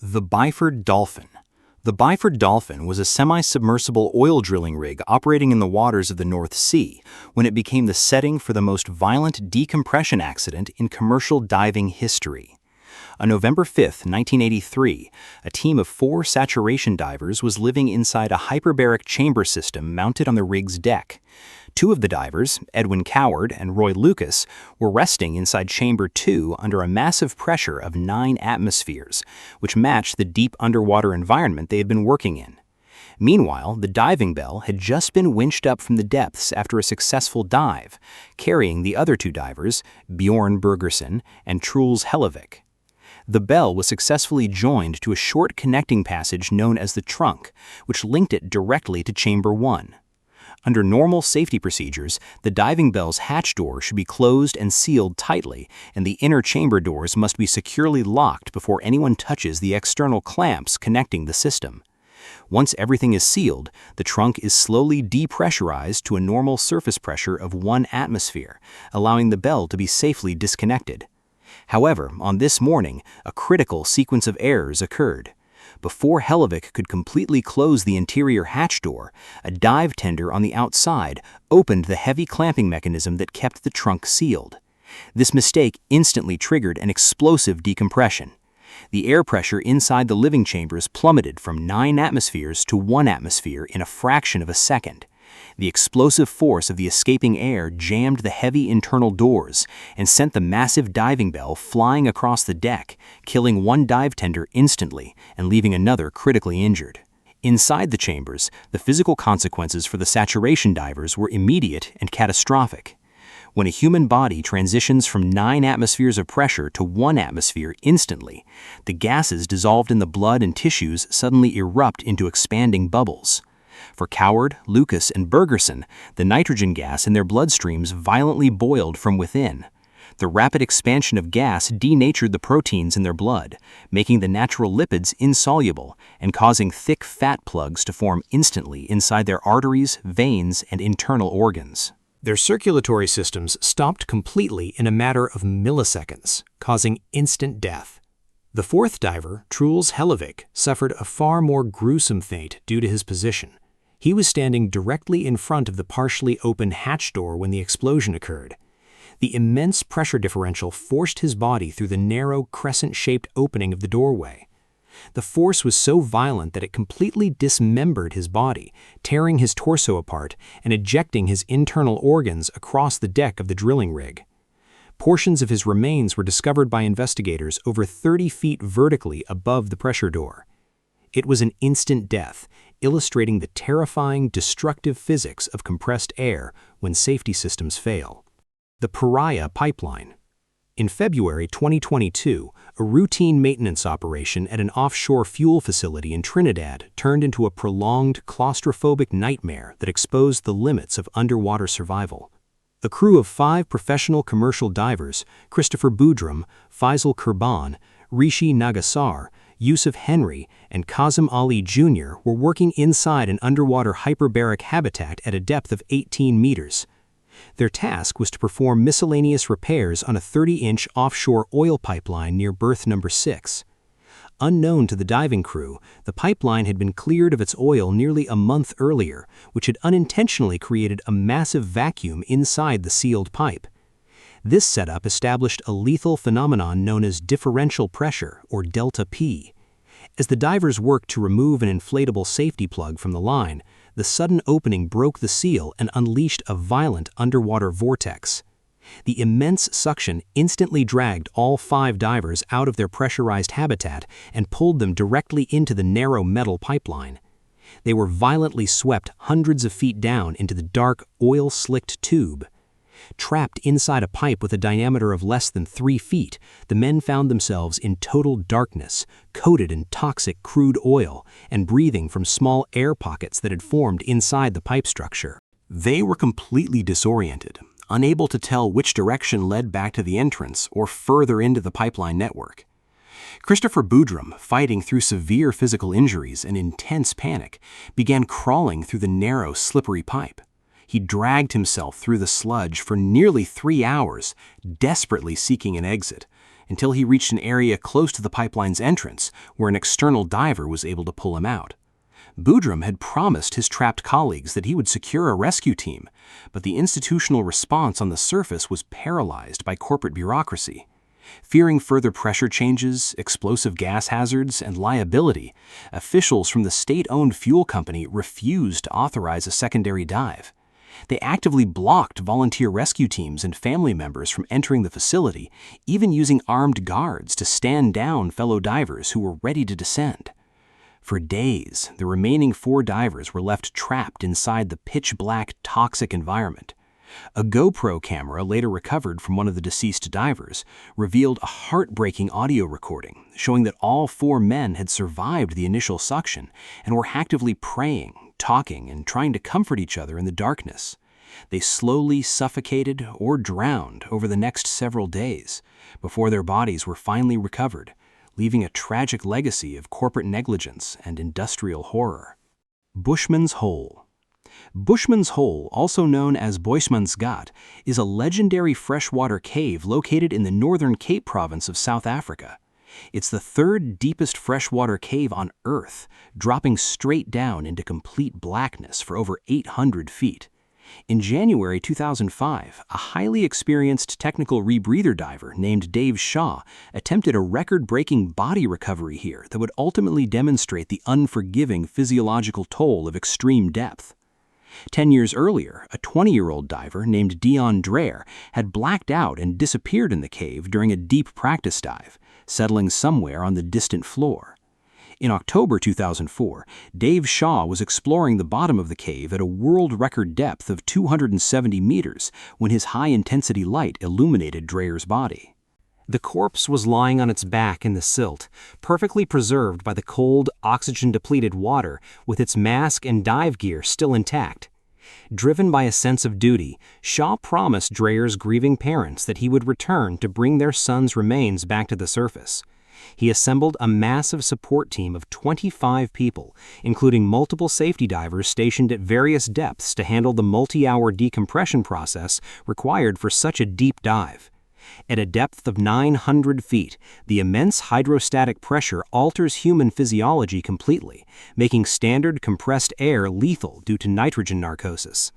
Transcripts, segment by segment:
The Byford Dolphin. The Byford Dolphin was a semi-submersible oil drilling rig operating in the waters of the North Sea when it became the setting for the most violent decompression accident in commercial diving history. On November 5, 1983, a team of 4 saturation divers was living inside a hyperbaric chamber system mounted on the rig's deck. 2 of the divers, Edwin Coward and Roy Lucas, were resting inside Chamber 2 under a massive pressure of 9 atmospheres, which matched the deep underwater environment they had been working in. Meanwhile, the diving bell had just been winched up from the depths after a successful dive, carrying the other 2 divers, Bjorn Bergersen and Truls Hellevik. The bell was successfully joined to a short connecting passage known as the trunk, which linked it directly to Chamber 1. Under normal safety procedures, the diving bell's hatch door should be closed and sealed tightly, and the inner chamber doors must be securely locked before anyone touches the external clamps connecting the system. Once everything is sealed, the trunk is slowly depressurized to a normal surface pressure of 1 atmosphere, allowing the bell to be safely disconnected. However, on this morning, a critical sequence of errors occurred. Before Hellevik could completely close the interior hatch door, a dive tender on the outside opened the heavy clamping mechanism that kept the trunk sealed. This mistake instantly triggered an explosive decompression. The air pressure inside the living chambers plummeted from 9 atmospheres to 1 atmosphere in a fraction of a second. The explosive force of the escaping air jammed the heavy internal doors and sent the massive diving bell flying across the deck, killing 1 dive tender instantly and leaving another critically injured. Inside the chambers, the physical consequences for the saturation divers were immediate and catastrophic. When a human body transitions from 9 atmospheres of pressure to 1 atmosphere instantly, the gases dissolved in the blood and tissues suddenly erupt into expanding bubbles. For Coward, Lucas, and Bergersen, the nitrogen gas in their bloodstreams violently boiled from within. The rapid expansion of gas denatured the proteins in their blood, making the natural lipids insoluble and causing thick fat plugs to form instantly inside their arteries, veins, and internal organs. Their circulatory systems stopped completely in a matter of milliseconds, causing instant death. The 4th diver, Truls Hellevik, suffered a far more gruesome fate due to his position. He was standing directly in front of the partially open hatch door when the explosion occurred. The immense pressure differential forced his body through the narrow, crescent-shaped opening of the doorway. The force was so violent that it completely dismembered his body, tearing his torso apart and ejecting his internal organs across the deck of the drilling rig. Portions of his remains were discovered by investigators over 30 feet vertically above the pressure door. It was an instant death, illustrating the terrifying, destructive physics of compressed air when safety systems fail. The Pariah Pipeline. In February 2022, a routine maintenance operation at an offshore fuel facility in Trinidad turned into a prolonged, claustrophobic nightmare that exposed the limits of underwater survival. A crew of 5 professional commercial divers, Christopher Boudrum, Faisal Kurban, Rishi Nagasar, Yusuf Henry, and Kazim Ali Jr. were working inside an underwater hyperbaric habitat at a depth of 18 meters. Their task was to perform miscellaneous repairs on a 30-inch offshore oil pipeline near berth number 6. Unknown to the diving crew, the pipeline had been cleared of its oil nearly a month earlier, which had unintentionally created a massive vacuum inside the sealed pipe. This setup established a lethal phenomenon known as differential pressure, or delta P. As the divers worked to remove an inflatable safety plug from the line, the sudden opening broke the seal and unleashed a violent underwater vortex. The immense suction instantly dragged all 5 divers out of their pressurized habitat and pulled them directly into the narrow metal pipeline. They were violently swept hundreds of feet down into the dark, oil-slicked tube. Trapped inside a pipe with a diameter of less than 3 feet, the men found themselves in total darkness, coated in toxic crude oil, and breathing from small air pockets that had formed inside the pipe structure. They were completely disoriented, unable to tell which direction led back to the entrance or further into the pipeline network. Christopher Boudrum, fighting through severe physical injuries and intense panic, began crawling through the narrow, slippery pipe. He dragged himself through the sludge for nearly 3 hours, desperately seeking an exit, until he reached an area close to the pipeline's entrance where an external diver was able to pull him out. Boudreaux had promised his trapped colleagues that he would secure a rescue team, but the institutional response on the surface was paralyzed by corporate bureaucracy. Fearing further pressure changes, explosive gas hazards, and liability, officials from the state-owned fuel company refused to authorize a secondary dive. They actively blocked volunteer rescue teams and family members from entering the facility, even using armed guards to stand down fellow divers who were ready to descend. For days, the remaining 4 divers were left trapped inside the pitch-black, toxic environment. A GoPro camera later recovered from one of the deceased divers revealed a heartbreaking audio recording showing that all 4 men had survived the initial suction and were actively praying, talking, and trying to comfort each other in the darkness. They slowly suffocated or drowned over the next several days before their bodies were finally recovered, leaving a tragic legacy of corporate negligence and industrial horror. Bushman's Hole. Bushman's Hole, also known as Boismans Gat, is a legendary freshwater cave located in the northern Cape province of South Africa. It's the 3rd deepest freshwater cave on Earth, dropping straight down into complete blackness for over 800 feet. In January 2005, a highly experienced technical rebreather diver named Dave Shaw attempted a record-breaking body recovery here that would ultimately demonstrate the unforgiving physiological toll of extreme depth. 10 years earlier, a 20-year-old diver named Dion Dreher had blacked out and disappeared in the cave during a deep practice dive, settling somewhere on the distant floor. In October 2004, Dave Shaw was exploring the bottom of the cave at a world record depth of 270 meters when his high-intensity light illuminated Dreher's body. The corpse was lying on its back in the silt, perfectly preserved by the cold, oxygen-depleted water with its mask and dive gear still intact. Driven by a sense of duty, Shaw promised Dreher's grieving parents that he would return to bring their son's remains back to the surface. He assembled a massive support team of 25 people, including multiple safety divers stationed at various depths to handle the multi-hour decompression process required for such a deep dive. At a depth of 900 feet, the immense hydrostatic pressure alters human physiology completely, making standard compressed air lethal due to nitrogen narcosis.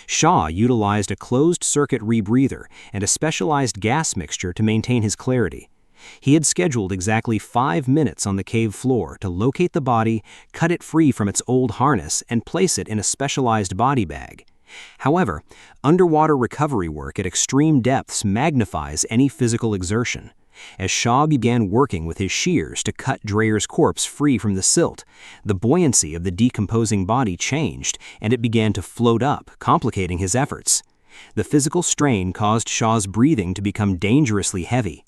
Shaw utilized a closed-circuit rebreather and a specialized gas mixture to maintain his clarity. He had scheduled exactly 5 minutes on the cave floor to locate the body, cut it free from its old harness, and place it in a specialized body bag. However, underwater recovery work at extreme depths magnifies any physical exertion. As Shaw began working with his shears to cut Dreher's corpse free from the silt, the buoyancy of the decomposing body changed and it began to float up, complicating his efforts. The physical strain caused Shaw's breathing to become dangerously heavy.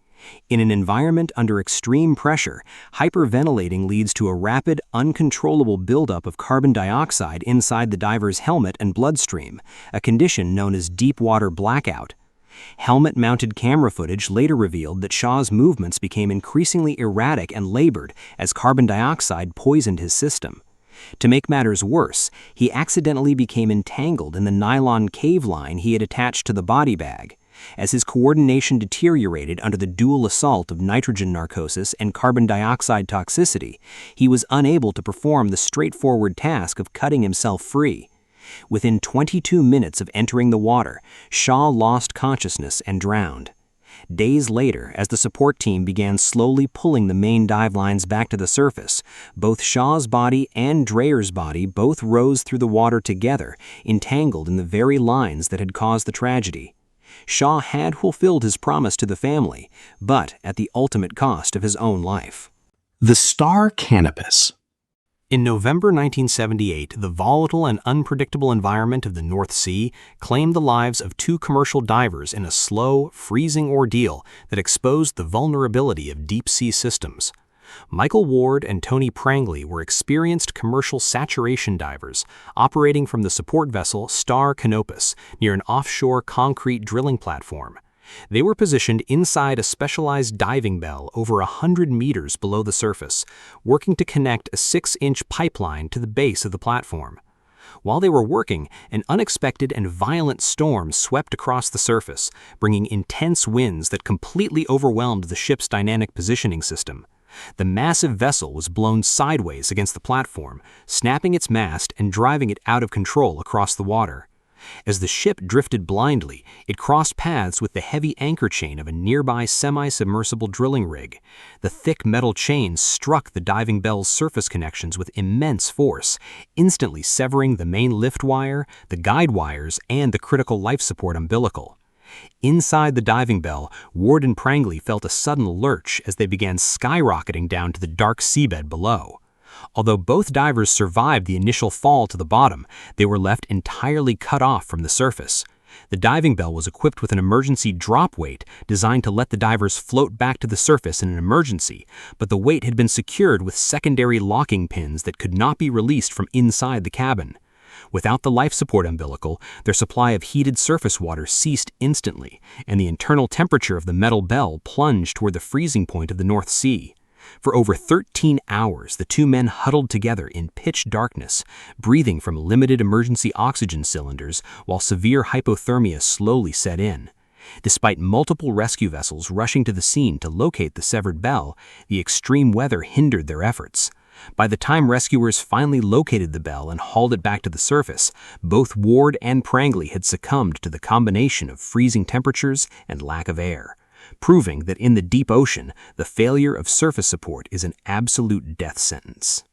In an environment under extreme pressure, hyperventilating leads to a rapid, uncontrollable buildup of carbon dioxide inside the diver's helmet and bloodstream, a condition known as deep water blackout. Helmet-mounted camera footage later revealed that Shaw's movements became increasingly erratic and labored as carbon dioxide poisoned his system. To make matters worse, he accidentally became entangled in the nylon cave line he had attached to the body bag. As his coordination deteriorated under the dual assault of nitrogen narcosis and carbon dioxide toxicity, he was unable to perform the straightforward task of cutting himself free. Within 22 minutes of entering the water, Shaw lost consciousness and drowned. Days later, as the support team began slowly pulling the main dive lines back to the surface, both Shaw's body and Dreher's body both rose through the water together, entangled in the very lines that had caused the tragedy. Shaw had fulfilled his promise to the family, but at the ultimate cost of his own life. The star canopus. In November 1978, the volatile and unpredictable environment of the North Sea claimed the lives of 2 commercial divers in a slow, freezing ordeal that exposed the vulnerability of deep-sea systems. Michael Ward and Tony Prangley were experienced commercial saturation divers operating from the support vessel Star Canopus near an offshore concrete drilling platform. They were positioned inside a specialized diving bell over 100 meters below the surface, working to connect a 6-inch pipeline to the base of the platform. While they were working, an unexpected and violent storm swept across the surface, bringing intense winds that completely overwhelmed the ship's dynamic positioning system. The massive vessel was blown sideways against the platform, snapping its mast and driving it out of control across the water. As the ship drifted blindly, it crossed paths with the heavy anchor chain of a nearby semi-submersible drilling rig. The thick metal chain struck the diving bell's surface connections with immense force, instantly severing the main lift wire, the guide wires, and the critical life support umbilical. Inside the diving bell, Ward and Prangley felt a sudden lurch as they began skyrocketing down to the dark seabed below. Although both divers survived the initial fall to the bottom, they were left entirely cut off from the surface. The diving bell was equipped with an emergency drop weight designed to let the divers float back to the surface in an emergency, but the weight had been secured with secondary locking pins that could not be released from inside the cabin. Without the life support umbilical, their supply of heated surface water ceased instantly, and the internal temperature of the metal bell plunged toward the freezing point of the North Sea. For over 13 hours, the two men huddled together in pitch darkness, breathing from limited emergency oxygen cylinders while severe hypothermia slowly set in. Despite multiple rescue vessels rushing to the scene to locate the severed bell, the extreme weather hindered their efforts. By the time rescuers finally located the bell and hauled it back to the surface, both Ward and Prangley had succumbed to the combination of freezing temperatures and lack of air, proving that in the deep ocean, the failure of surface support is an absolute death sentence.